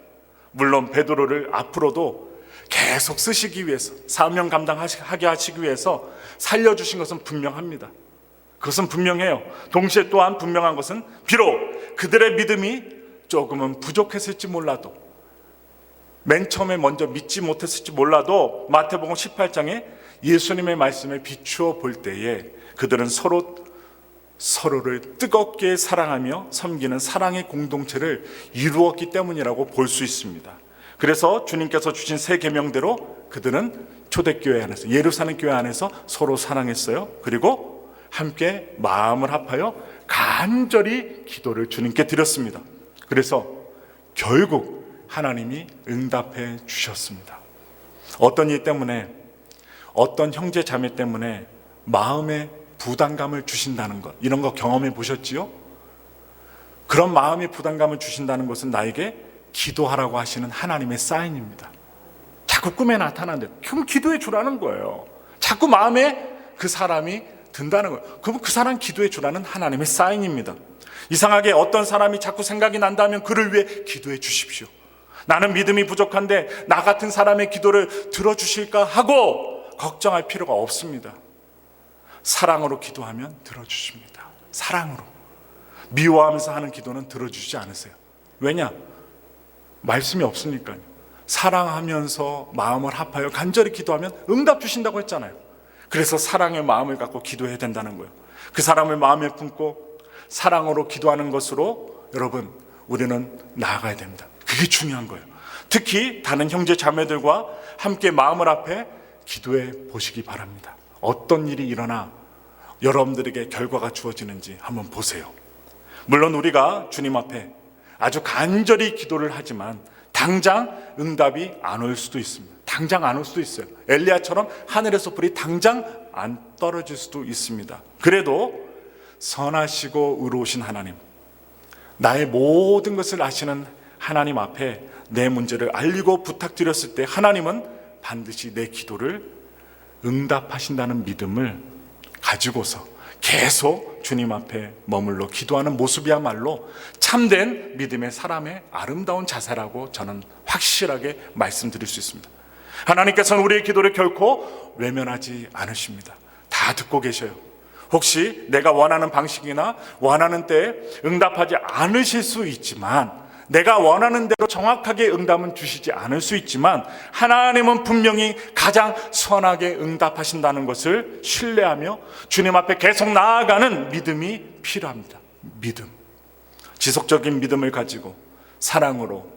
물론 베드로를 앞으로도 계속 쓰시기 위해서, 사명 감당하게 하시기 위해서 살려주신 것은 분명합니다. 그것은 분명해요. 동시에 또한 분명한 것은 비록 그들의 믿음이 조금은 부족했을지 몰라도, 맨 처음에 먼저 믿지 못했을지 몰라도 마태복음 18장에 예수님의 말씀에 비추어 볼 때에 그들은 서로를 뜨겁게 사랑하며 섬기는 사랑의 공동체를 이루었기 때문이라고 볼 수 있습니다. 그래서 주님께서 주신 세 계명대로 그들은 초대교회 안에서, 예루살렘 교회 안에서 서로 사랑했어요. 그리고 함께 마음을 합하여 간절히 기도를 주님께 드렸습니다. 그래서 결국 하나님이 응답해 주셨습니다. 어떤 일 때문에, 어떤 형제 자매 때문에 마음에 부담감을 주신다는 것, 이런 거 경험해 보셨지요? 그런 마음의 부담감을 주신다는 것은 나에게 기도하라고 하시는 하나님의 사인입니다. 자꾸 꿈에 나타나는데 그럼 기도해 주라는 거예요. 자꾸 마음에 그 사람이 든다는 거예요. 그럼 그 사람 기도해 주라는 하나님의 사인입니다. 이상하게 어떤 사람이 자꾸 생각이 난다면 그를 위해 기도해 주십시오. 나는 믿음이 부족한데 나 같은 사람의 기도를 들어주실까 하고 걱정할 필요가 없습니다. 사랑으로 기도하면 들어주십니다. 사랑으로. 미워하면서 하는 기도는 들어주지 않으세요. 왜냐? 말씀이 없으니까요. 사랑하면서 마음을 합하여 간절히 기도하면 응답 주신다고 했잖아요. 그래서 사랑의 마음을 갖고 기도해야 된다는 거예요. 그 사람을 마음에 품고 사랑으로 기도하는 것으로 여러분 우리는 나아가야 됩니다. 그게 중요한 거예요. 특히 다른 형제 자매들과 함께 마음을 합해 기도해 보시기 바랍니다. 어떤 일이 일어나 여러분들에게 결과가 주어지는지 한번 보세요. 물론 우리가 주님 앞에 아주 간절히 기도를 하지만 당장 응답이 안 올 수도 있습니다. 당장 안 올 수도 있어요. 엘리야처럼 하늘에서 불이 당장 안 떨어질 수도 있습니다. 그래도 선하시고 의로우신 하나님, 나의 모든 것을 아시는 하나님 앞에 내 문제를 알리고 부탁드렸을 때 하나님은 반드시 내 기도를 응답하신다는 믿음을 가지고서 계속 주님 앞에 머물러 기도하는 모습이야말로 참된 믿음의 사람의 아름다운 자세라고 저는 확실하게 말씀드릴 수 있습니다. 하나님께서는 우리의 기도를 결코 외면하지 않으십니다. 다 듣고 계셔요. 혹시 내가 원하는 방식이나 원하는 때에 응답하지 않으실 수 있지만, 내가 원하는 대로 정확하게 응답은 주시지 않을 수 있지만 하나님은 분명히 가장 선하게 응답하신다는 것을 신뢰하며 주님 앞에 계속 나아가는 믿음이 필요합니다. 믿음, 지속적인 믿음을 가지고 사랑으로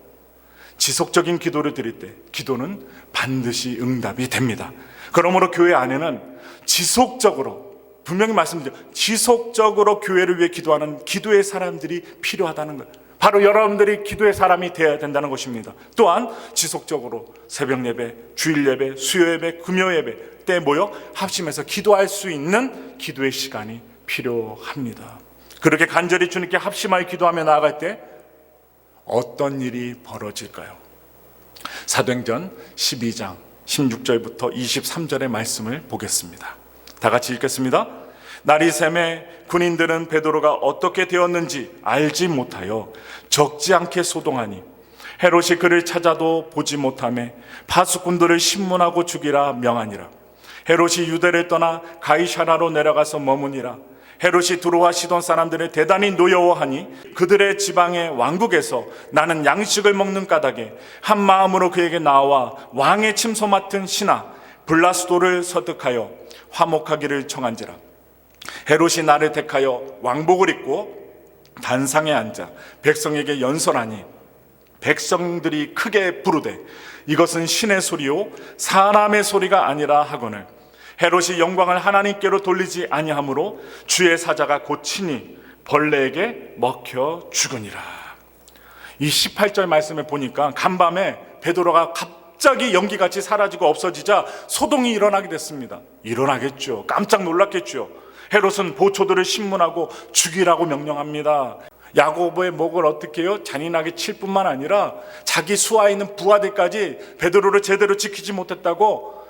지속적인 기도를 드릴 때 기도는 반드시 응답이 됩니다. 그러므로 교회 안에는 지속적으로, 분명히 말씀드려요, 지속적으로 교회를 위해 기도하는 기도의 사람들이 필요하다는 것, 바로 여러분들이 기도의 사람이 되어야 된다는 것입니다. 또한 지속적으로 새벽 예배, 주일 예배, 수요 예배, 금요 예배 때 모여 합심해서 기도할 수 있는 기도의 시간이 필요합니다. 그렇게 간절히 주님께 합심하여 기도하며 나아갈 때 어떤 일이 벌어질까요? 사도행전 12장 16절부터 23절의 말씀을 보겠습니다. 다 같이 읽겠습니다. 날이 새매 군인들은 베드로가 어떻게 되었는지 알지 못하여 적지 않게 소동하니 헤롯이 그를 찾아도 보지 못하매 파수꾼들을 신문하고 죽이라 명하니라. 헤롯이 유대를 떠나 가이사라로 내려가서 머무니라. 헤롯이 두로와 시돈 사람들을 대단히 노여워하니 그들의 지방의 왕국에서 나는 양식을 먹는 까닭에 한 마음으로 그에게 나와 왕의 침소 맡은 신하 블라스도를 설득하여 화목하기를 청한지라. 헤롯이 나를 택하여 왕복을 입고 단상에 앉아 백성에게 연설하니 백성들이 크게 부르되 이것은 신의 소리요 사람의 소리가 아니라 하거늘 헤롯이 영광을 하나님께로 돌리지 아니하므로 주의 사자가 곧 친히 벌레에게 먹혀 죽으니라. 이 18절 말씀을 보니까 간밤에 베드로가 갑자기 연기같이 사라지고 없어지자 소동이 일어나게 됐습니다. 일어나겠죠. 깜짝 놀랐겠죠. 헤롯은 보초들을 신문하고 죽이라고 명령합니다. 야고보의 목을 어떻게 해요? 잔인하게 칠 뿐만 아니라 자기 수하에 있는 부하들까지 베드로를 제대로 지키지 못했다고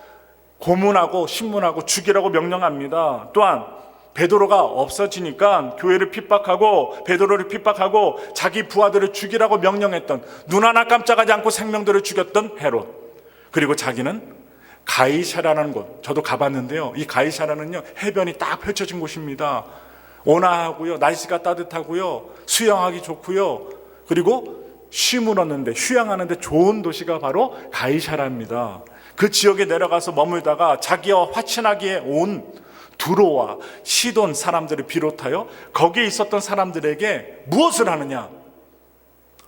고문하고 신문하고 죽이라고 명령합니다. 또한 베드로가 없어지니까 교회를 핍박하고 베드로를 핍박하고 자기 부하들을 죽이라고 명령했던, 눈 하나 깜짝하지 않고 생명들을 죽였던 헤롯, 그리고 자기는 가이사라는 곳, 저도 가봤는데요, 이 가이사라는요 해변이 딱 펼쳐진 곳입니다. 온화하고요, 날씨가 따뜻하고요, 수영하기 좋고요, 그리고 쉼을 얻는데 휴양하는데 좋은 도시가 바로 가이사라입니다. 그 지역에 내려가서 머물다가 자기와 화친하기에 온 두로와 시돈 사람들을 비롯하여 거기에 있었던 사람들에게 무엇을 하느냐?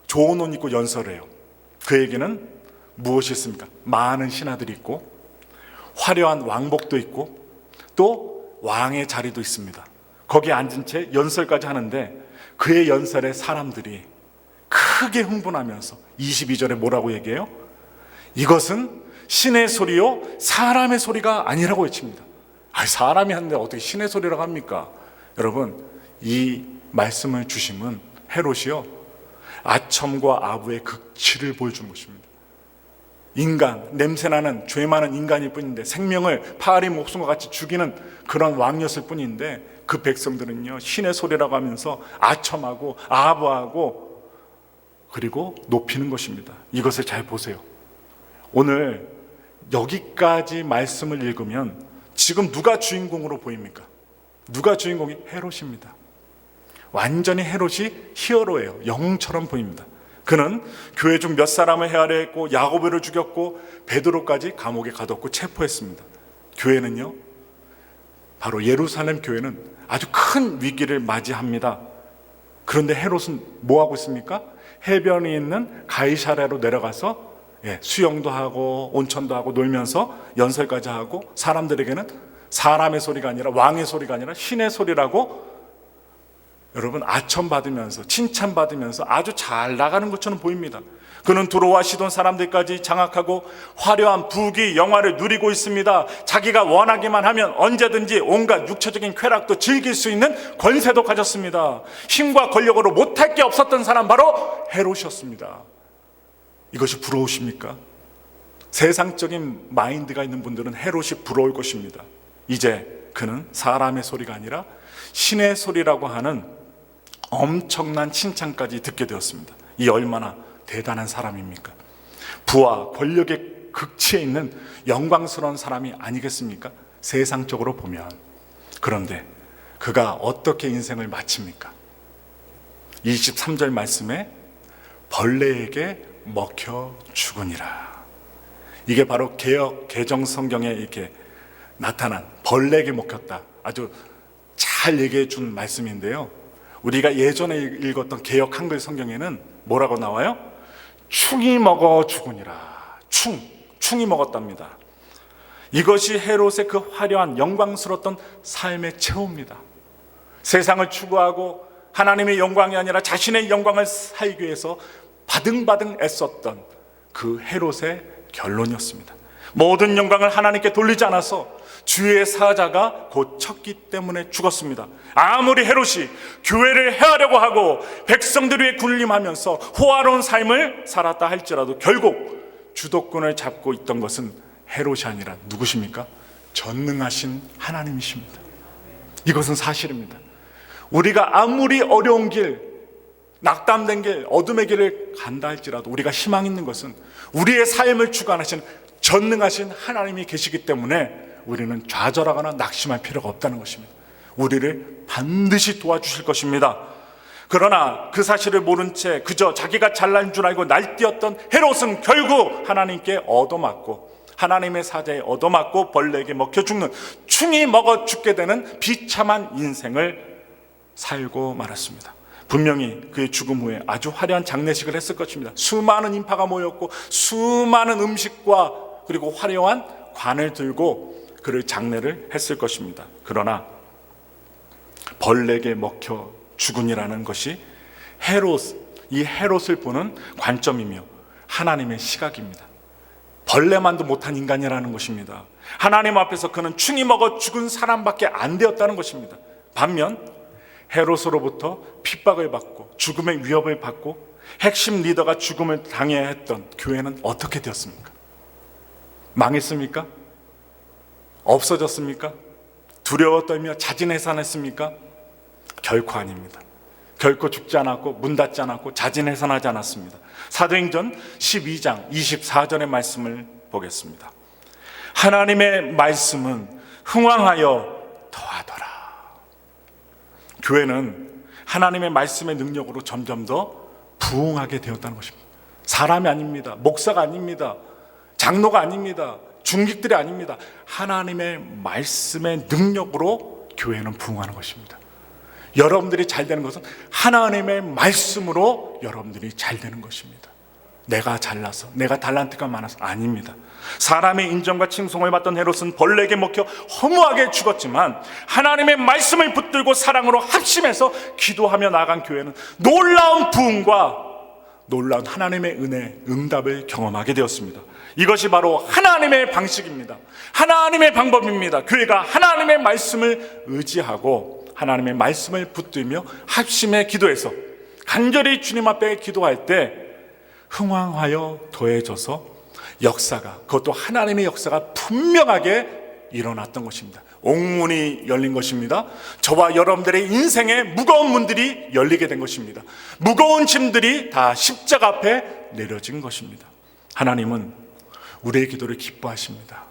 좋은 옷 입고 연설해요. 그에게는 무엇이 있습니까? 많은 신하들이 있고 화려한 왕복도 있고 또 왕의 자리도 있습니다. 거기에 앉은 채 연설까지 하는데 그의 연설에 사람들이 크게 흥분하면서 22절에 뭐라고 얘기해요? 이것은 신의 소리요 사람의 소리가 아니라고 외칩니다. 사람이 하는데 어떻게 신의 소리라고 합니까? 여러분, 이 말씀을 주심은 헤롯이요 아첨과 아부의 극치를 보여준 것입니다. 인간, 냄새나는 죄 많은 인간일 뿐인데 생명을 파리 목숨과 같이 죽이는 그런 왕이었을 뿐인데 그 백성들은요 신의 소리라고 하면서 아첨하고 아부하고 그리고 높이는 것입니다. 이것을 잘 보세요. 오늘 여기까지 말씀을 읽으면 지금 누가 주인공으로 보입니까? 누가 주인공이? 헤롯입니다. 완전히 헤롯이 히어로예요. 영웅처럼 보입니다. 그는 교회 중 몇 사람을 헤아려 했고 야고보를 죽였고 베드로까지 감옥에 가뒀고 체포했습니다. 교회는요, 바로 예루살렘 교회는 아주 큰 위기를 맞이합니다. 그런데 헤롯은 뭐 하고 있습니까? 해변에 있는 가이사랴로 내려가서 수영도 하고 온천도 하고 놀면서 연설까지 하고 사람들에게는 사람의 소리가 아니라 왕의 소리가 아니라 신의 소리라고 여러분 아첨받으면서 칭찬받으면서 아주 잘 나가는 것처럼 보입니다. 그는 두로와 시돈 사람들까지 장악하고 화려한 부귀 영화를 누리고 있습니다. 자기가 원하기만 하면 언제든지 온갖 육체적인 쾌락도 즐길 수 있는 권세도 가졌습니다. 힘과 권력으로 못할 게 없었던 사람 바로 헤롯이었습니다. 이것이 부러우십니까? 세상적인 마인드가 있는 분들은 헤롯이 부러울 것입니다. 이제 그는 사람의 소리가 아니라 신의 소리라고 하는 엄청난 칭찬까지 듣게 되었습니다. 이 얼마나 대단한 사람입니까? 부와 권력의 극치에 있는 영광스러운 사람이 아니겠습니까? 세상적으로 보면. 그런데 그가 어떻게 인생을 마칩니까? 23절 말씀에 벌레에게 먹혀 죽으니라. 이게 바로 개역 개정 성경에 이렇게 나타난 벌레에게 먹혔다. 아주 잘 얘기해 준 말씀인데요. 우리가 예전에 읽었던 개역 한글 성경에는 뭐라고 나와요? 충이 먹어 죽으니라. 충이 먹었답니다. 이것이 헤롯의 그 화려한 영광스러웠던 삶의 최후입니다. 세상을 추구하고 하나님의 영광이 아니라 자신의 영광을 살기 위해서 바등바등 애썼던 그 헤롯의 결론이었습니다. 모든 영광을 하나님께 돌리지 않아서 주의 사자가 곧 쳤기 때문에 죽었습니다. 아무리 헤롯이 교회를 해하려고 하고 백성들 위해 군림하면서 호화로운 삶을 살았다 할지라도 결국 주도권을 잡고 있던 것은 헤롯이 아니라 누구십니까? 전능하신 하나님이십니다. 이것은 사실입니다. 우리가 아무리 어려운 길, 낙담된 길, 어둠의 길을 간다 할지라도 우리가 희망 있는 것은 우리의 삶을 주관하시는 전능하신 하나님이 계시기 때문에 우리는 좌절하거나 낙심할 필요가 없다는 것입니다. 우리를 반드시 도와주실 것입니다. 그러나 그 사실을 모른 채 그저 자기가 잘난 줄 알고 날뛰었던 헤롯은 결국 하나님께 얻어맞고 하나님의 사자에 얻어맞고 벌레에게 먹혀 죽는, 충이 먹어 죽게 되는 비참한 인생을 살고 말았습니다. 분명히 그의 죽음 후에 아주 화려한 장례식을 했을 것입니다. 수많은 인파가 모였고 수많은 음식과 그리고 화려한 관을 들고 그를 장례를 했을 것입니다. 그러나 벌레에게 먹혀 죽으니라는 것이 이 헤롯을 보는 관점이며 하나님의 시각입니다. 벌레만도 못한 인간이라는 것입니다. 하나님 앞에서 그는 충이 먹어 죽은 사람밖에 안 되었다는 것입니다. 반면 헤롯으로부터 핍박을 받고 죽음의 위협을 받고 핵심 리더가 죽음을 당해야 했던 교회는 어떻게 되었습니까? 망했습니까? 없어졌습니까? 두려워 떨며 자진해산했습니까? 결코 아닙니다. 결코 죽지 않았고 문 닫지 않았고 자진해산하지 않았습니다. 사도행전 12장 24절의 말씀을 보겠습니다. 하나님의 말씀은 흥왕하여 더하더라. 교회는 하나님의 말씀의 능력으로 점점 더 부흥하게 되었다는 것입니다. 사람이 아닙니다. 목사가 아닙니다. 장로가 아닙니다. 중직들이 아닙니다. 하나님의 말씀의 능력으로 교회는 부흥하는 것입니다. 여러분들이 잘 되는 것은 하나님의 말씀으로 여러분들이 잘 되는 것입니다. 내가 잘나서, 내가 달란트가 많아서 아닙니다. 사람의 인정과 칭송을 받던 헤롯은 벌레에게 먹혀 허무하게 죽었지만 하나님의 말씀을 붙들고 사랑으로 합심해서 기도하며 나간 교회는 놀라운 부흥과 놀라운 하나님의 은혜, 응답을 경험하게 되었습니다. 이것이 바로 하나님의 방식입니다. 하나님의 방법입니다. 교회가 하나님의 말씀을 의지하고 하나님의 말씀을 붙들며 합심해 기도해서 간절히 주님 앞에 기도할 때 흥왕하여 더해져서 역사가, 그것도 하나님의 역사가 분명하게 일어났던 것입니다. 옥문이 열린 것입니다. 저와 여러분들의 인생에 무거운 문들이 열리게 된 것입니다. 무거운 짐들이 다 십자가 앞에 내려진 것입니다. 하나님은 우리의 기도를 기뻐하십니다.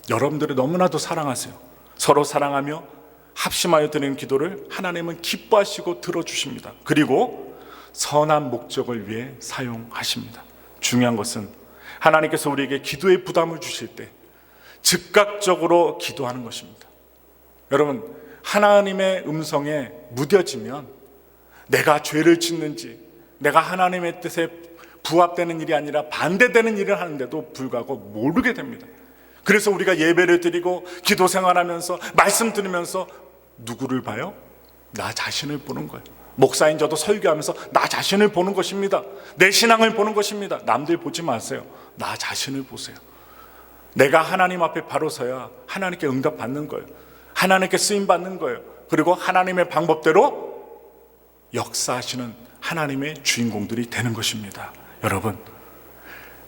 여러분들을 너무나도 사랑하세요. 서로 사랑하며 합심하여 드리는 기도를 하나님은 기뻐하시고 들어주십니다. 그리고 선한 목적을 위해 사용하십니다. 중요한 것은 하나님께서 우리에게 기도의 부담을 주실 때 즉각적으로 기도하는 것입니다. 여러분, 하나님의 음성에 무뎌지면 내가 죄를 짓는지, 내가 하나님의 뜻에 부합되는 일이 아니라 반대되는 일을 하는데도 불구하고 모르게 됩니다. 그래서 우리가 예배를 드리고 기도 생활하면서 말씀 들으면서 누구를 봐요? 나 자신을 보는 거예요. 목사인 저도 설교하면서 나 자신을 보는 것입니다. 내 신앙을 보는 것입니다. 남들 보지 마세요. 나 자신을 보세요. 내가 하나님 앞에 바로 서야 하나님께 응답받는 거예요. 하나님께 쓰임받는 거예요. 그리고 하나님의 방법대로 역사하시는 하나님의 주인공들이 되는 것입니다. 여러분,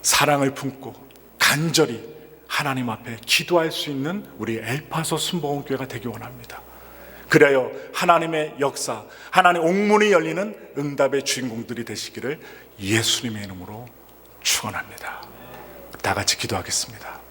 사랑을 품고 간절히 하나님 앞에 기도할 수 있는 우리 엘파소 순복음교회가 되기 원합니다. 그래야 하나님의 역사, 하나님의 옥문이 열리는 응답의 주인공들이 되시기를 예수님의 이름으로 축원합니다. 다 같이 기도하겠습니다.